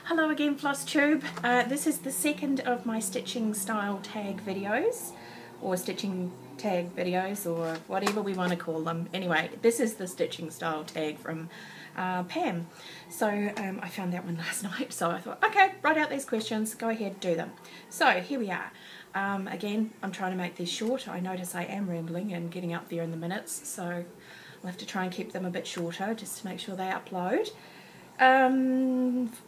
Hello again, Floss Tube. This is the second of my stitching style tag videos, or stitching tag videos, or whatever we want to call them. Anyway, this is the stitching style tag from Pam. So I found that one last night, so I thought, okay, write out these questions, go ahead, do them. So here we are. Again, I'm trying to make these short. I notice I am rambling and getting up there in the minutes, so I'll have to try and keep them a bit shorter just to make sure they upload.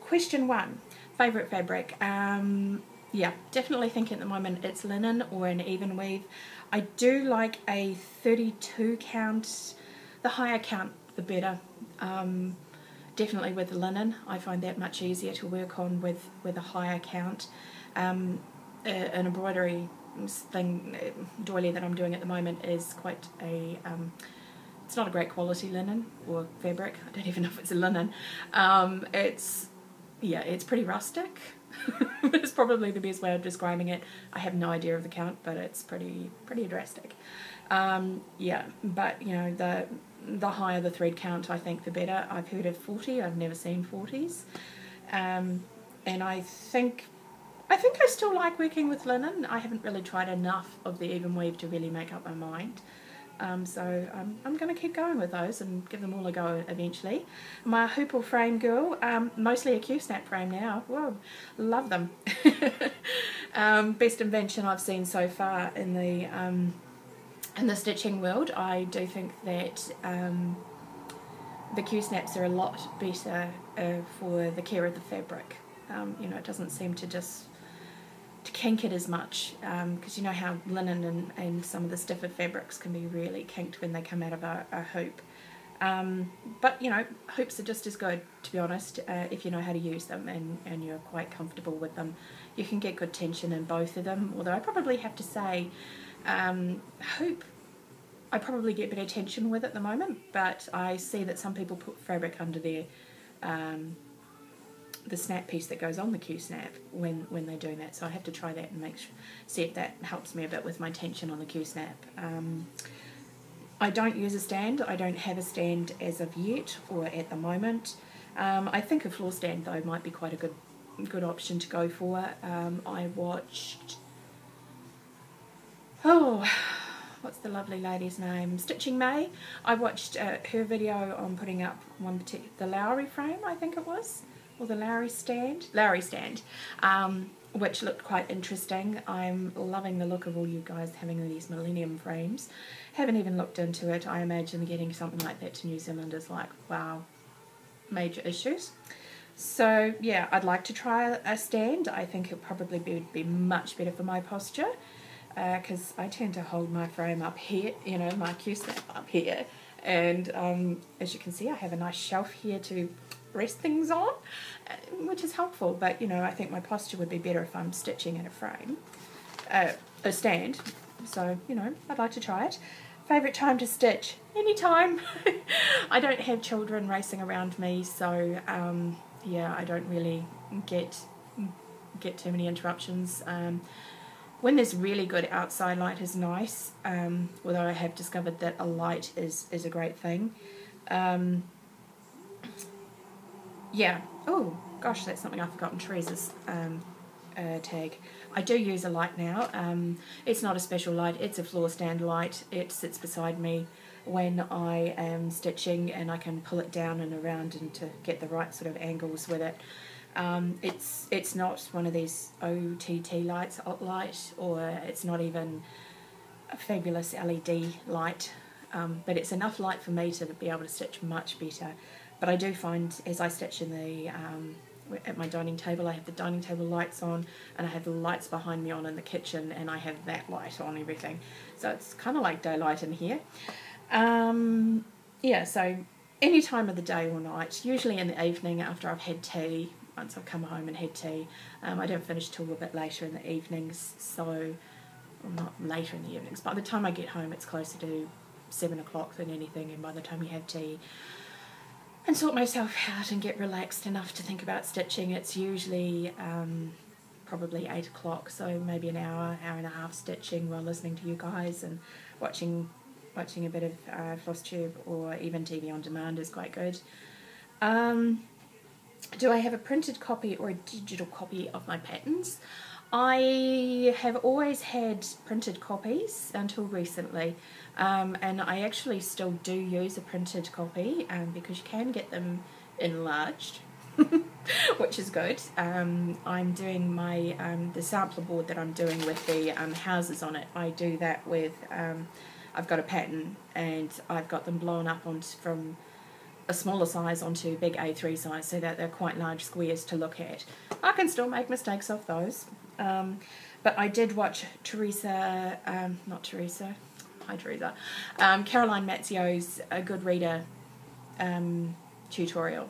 Question 1, favourite fabric. Yeah, definitely think at the moment it's linen or an even weave. I do like a 32 count, the higher count the better. Definitely with linen, I find that much easier to work on with a higher count. An embroidery thing, doily that I'm doing at the moment is quite a it's not a great quality linen or fabric. I don't even know if it's a linen. It's pretty rustic. It's probably the best way of describing it. I have no idea of the count, but it's pretty drastic. Yeah, but you know, the higher the thread count, I think the better. I've heard of 40. I've never seen 40s, and I think I still like working with linen. I haven't really tried enough of the even weave to really make up my mind. So I'm going to keep going with those and give them all a go eventually. My hoop or frame girl, mostly a Q-snap frame now. Whoa, love them. Best invention I've seen so far in the stitching world. I do think that the Q-snaps are a lot better for the care of the fabric. You know, it doesn't seem to just kink it as much, because you know how linen and some of the stiffer fabrics can be really kinked when they come out of a hoop. But you know, hoops are just as good, to be honest, if you know how to use them and you're quite comfortable with them. You can get good tension in both of them, although I probably have to say hoop I probably get better tension with at the moment, but I see that some people put fabric under their the snap piece that goes on the Q-snap when they're doing that, so I have to try that and see if that helps me a bit with my tension on the Q-snap. I don't use a stand. I don't have a stand as of yet or at the moment. I think a floor stand though might be quite a good option to go for. I watched, what's the lovely lady's name? Stitching May. I watched her video on putting up the Lowry frame, I think it was, or the Lowry stand, which looked quite interesting. I'm loving the look of all you guys having these millennium frames. Haven't even looked into it. I imagine getting something like that to New Zealand is like, wow, major issues. So yeah, I'd like to try a stand. I think it probably would be much better for my posture, because I tend to hold my frame up here, you know, my Q-snap up here, and as you can see, I have a nice shelf here to rest things on, which is helpful. But you know, I think my posture would be better if I'm stitching in a frame, a stand. So you know, I'd like to try it. Favourite time to stitch? Anytime. I don't have children racing around me, so yeah, I don't really get too many interruptions. When there's really good outside light is nice, although I have discovered that a light is a great thing. Yeah, oh gosh, that's something I've forgotten, Teresa's tag. I do use a light now. It's not a special light, it's a floor stand light. It sits beside me when I am stitching, and I can pull it down and around and to get the right sort of angles with it. It's not one of these OTT lights, or it's not even a fabulous LED light, but it's enough light for me to be able to stitch much better. But I do find, as I stitch in the at my dining table, I have the dining table lights on, and I have the lights behind me on in the kitchen, and I have that light on everything. So it's kind of like daylight in here. Yeah, so any time of the day or night, usually in the evening after I've had tea. Once I've come home and had tea, I don't finish till a bit later in the evenings, so, well, not later in the evenings, by the time I get home it's closer to 7 o'clock than anything, and by the time you have tea and sort myself out and get relaxed enough to think about stitching, it's usually probably 8 o'clock, so maybe an hour and a half stitching while listening to you guys and watching a bit of Floss Tube, or even TV on demand is quite good. Do I have a printed copy or a digital copy of my patterns? I have always had printed copies until recently, and I actually still do use a printed copy because you can get them enlarged, which is good. I'm doing my the sampler board that I'm doing with the houses on it. I do that with I've got a pattern and I've got them blown up from a smaller size onto big A3 size so that they're quite large squares to look at. I can still make mistakes of those. But I did watch Caroline Mazzio's A Good Reader tutorial,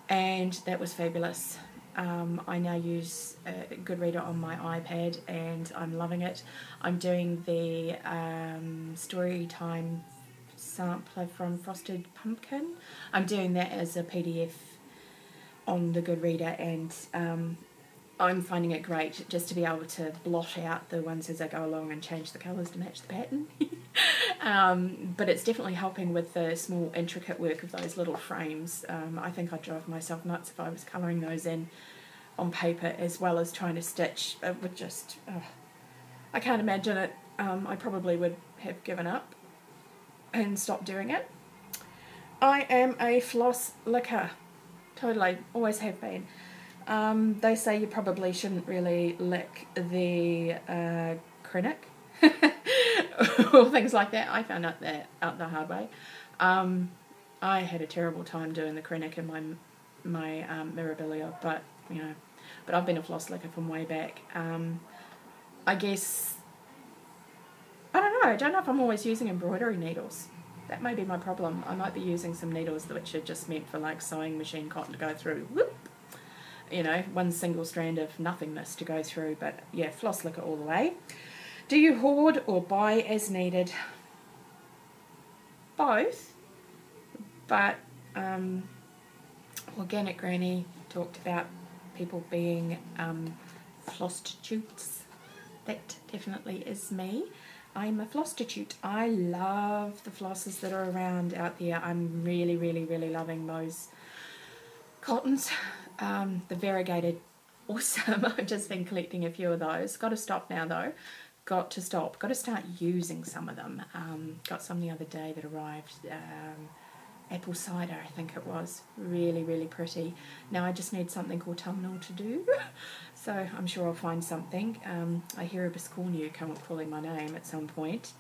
and that was fabulous. I now use a Good Reader on my iPad and I'm loving it. I'm doing the story time sampler from Frosted Pumpkin. I'm doing that as a PDF on the Good Reader, and I'm finding it great just to be able to blot out the ones as I go along and change the colours to match the pattern. But it's definitely helping with the small intricate work of those little frames. I think I'd drive myself nuts if I was colouring those in on paper as well as trying to stitch. It would just, I can't imagine it. I probably would have given up and stopped doing it. I am a floss licker. Totally, always have been. They say you probably shouldn't really lick the Krennic or things like that. I found out the hard way. I had a terrible time doing the Krennic in my Mirabilia, but I've been a floss licker from way back. I guess I don't know if I'm always using embroidery needles. That may be my problem. I might be using some needles which are just meant for like sewing machine cotton to go through. Whoop! One single strand of nothingness to go through. But yeah, floss licker all the way. Do you hoard or buy as needed? Both. But Organic Granny talked about people being flostitutes. That definitely is me. I'm a flostitute. I love the flosses that are around out there. I'm really, really, really loving those cottons. The variegated, awesome. I've just been collecting a few of those. Got to stop now though. Got to stop. Got to start using some of them. Got some the other day that arrived. Apple cider, I think it was. Really, really pretty. Now I just need something autumnal to do. So I'm sure I'll find something. I hear a Biscornu calling my name at some point.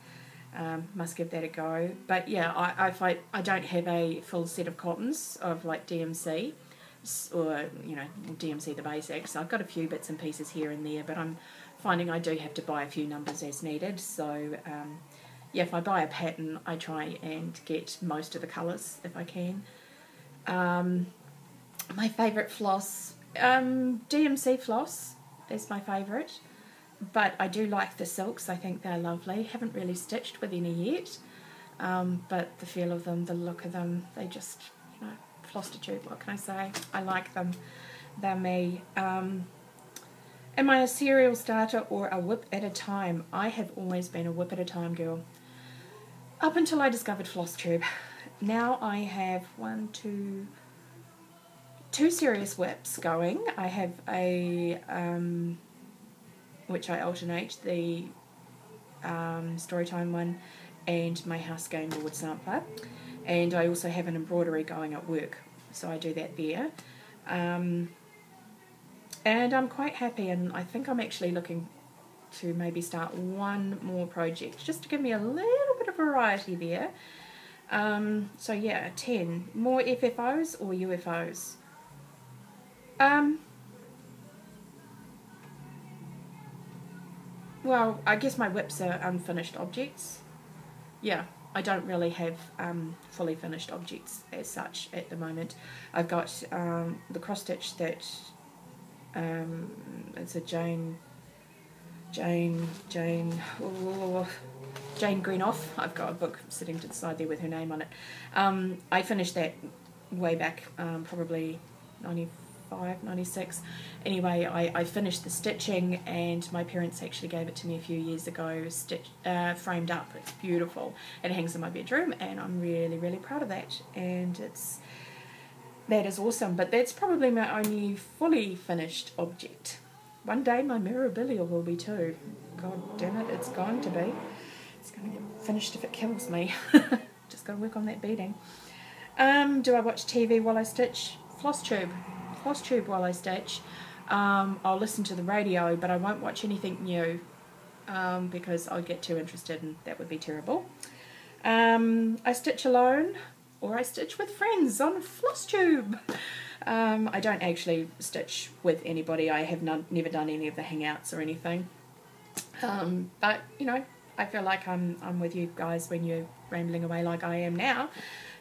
Must give that a go. But yeah, I don't have a full set of cottons of like DMC or DMC the basics. I've got a few bits and pieces here and there, but I'm finding I do have to buy a few numbers as needed. So yeah, if I buy a pattern, I try and get most of the colours if I can. My favourite floss, DMC floss is my favourite, but I do like the silks. I think they're lovely. Haven't really stitched with any yet, but the feel of them, the look of them, they just, flostitute, what can I say? I like them. They're me. Am I a serial starter or a whip at a time? I have always been a whip at a time girl. Up until I discovered floss tube. Now I have two serious whips going. I have a which I alternate, the Storytime one and my house game board sampler, and I also have an embroidery going at work, so I do that there, and I'm quite happy, and I think I'm actually looking to maybe start one more project just to give me a little bit of variety there. So yeah, 10 more FFOs or UFOs. Well, I guess my whips are unfinished objects. Yeah, I don't really have fully finished objects as such at the moment. I've got the cross stitch that it's a Jane Greenoff. I've got a book sitting to the side there with her name on it. I finished that way back, probably 95, 96. Anyway, I finished the stitching, and my parents actually gave it to me a few years ago, framed up. It's beautiful. It hangs in my bedroom, and I'm really, really proud of that. And it's that is awesome, but that's probably my only fully finished object. One day my memorabilia will be too. God damn it, it's going to be. It's going to get finished if it kills me. Just got to work on that beading. Do I watch TV while I stitch? Floss tube while I stitch. I'll listen to the radio, but I won't watch anything new because I'll get too interested and that would be terrible. I stitch alone or I stitch with friends on floss tube. I don't actually stitch with anybody. I have never done any of the hangouts or anything. But you know, I feel like I'm with you guys when you're rambling away like I am now,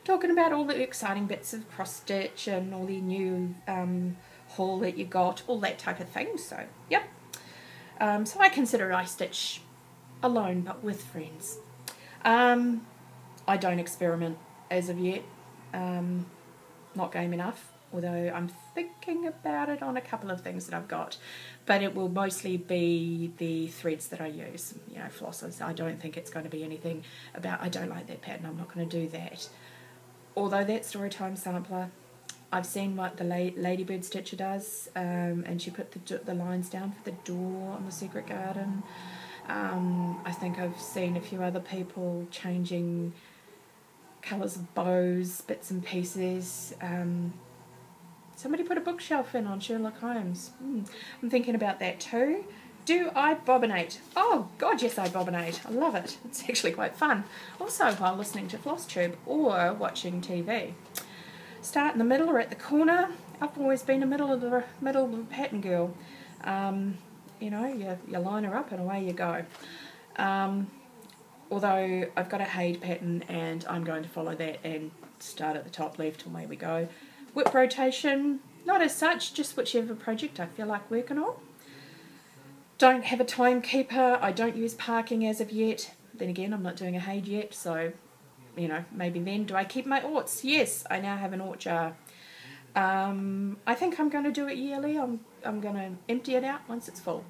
talking about all the exciting bits of cross stitch and all the new haul that you got, all that type of thing. So yep. So I consider I stitch alone but with friends. I don't experiment as of yet. Not game enough, although I'm thinking about it on a couple of things that I've got, but it will mostly be the threads that I use, you know, flosses. I don't think it's going to be anything about I don't like that pattern, I'm not going to do that. Although that Storytime sampler, I've seen what the Ladybird Stitcher does, and she put the lines down for the door on the Secret Garden. I think I've seen a few other people changing colours of bows, bits and pieces. Somebody put a bookshelf in on Sherlock Holmes. I'm thinking about that too. Do I bobbinate? Oh God, yes I bobbinate. I love it. It's actually quite fun. Also while listening to FlossTube or watching TV. Start in the middle or at the corner. I've always been a middle of the pattern girl. You know, you line her up and away you go. Although I've got a Haid pattern and I'm going to follow that and start at the top left and away we go. Whip rotation, not as such, just whichever project I feel like working on. Don't have a timekeeper. I don't use parking as of yet. Then again, I'm not doing a Haid yet, so, you know, maybe then. Do I keep my orts? Yes, I now have an ort jar. I think I'm going to do it yearly. I'm going to empty it out once it's full.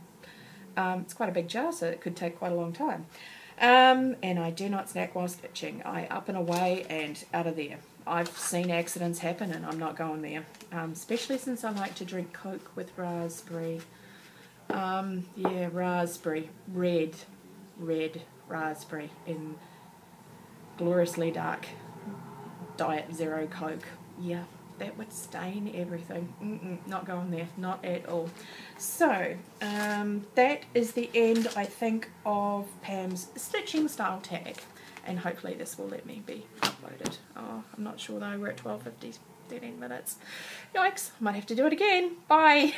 It's quite a big jar, so it could take quite a long time. And I do not snack while stitching. I up and away and out of there. I've seen accidents happen and I'm not going there. Especially since I like to drink Coke with raspberry. Yeah, raspberry. Red raspberry in gloriously dark Diet Zero Coke. Yeah, that would stain everything. Not going there, not at all. So, that is the end, I think, of Pam's stitching style tag. And hopefully this will let me be uploaded. Oh, I'm not sure though, we're at 12:50, 13 minutes. Yikes, might have to do it again. Bye!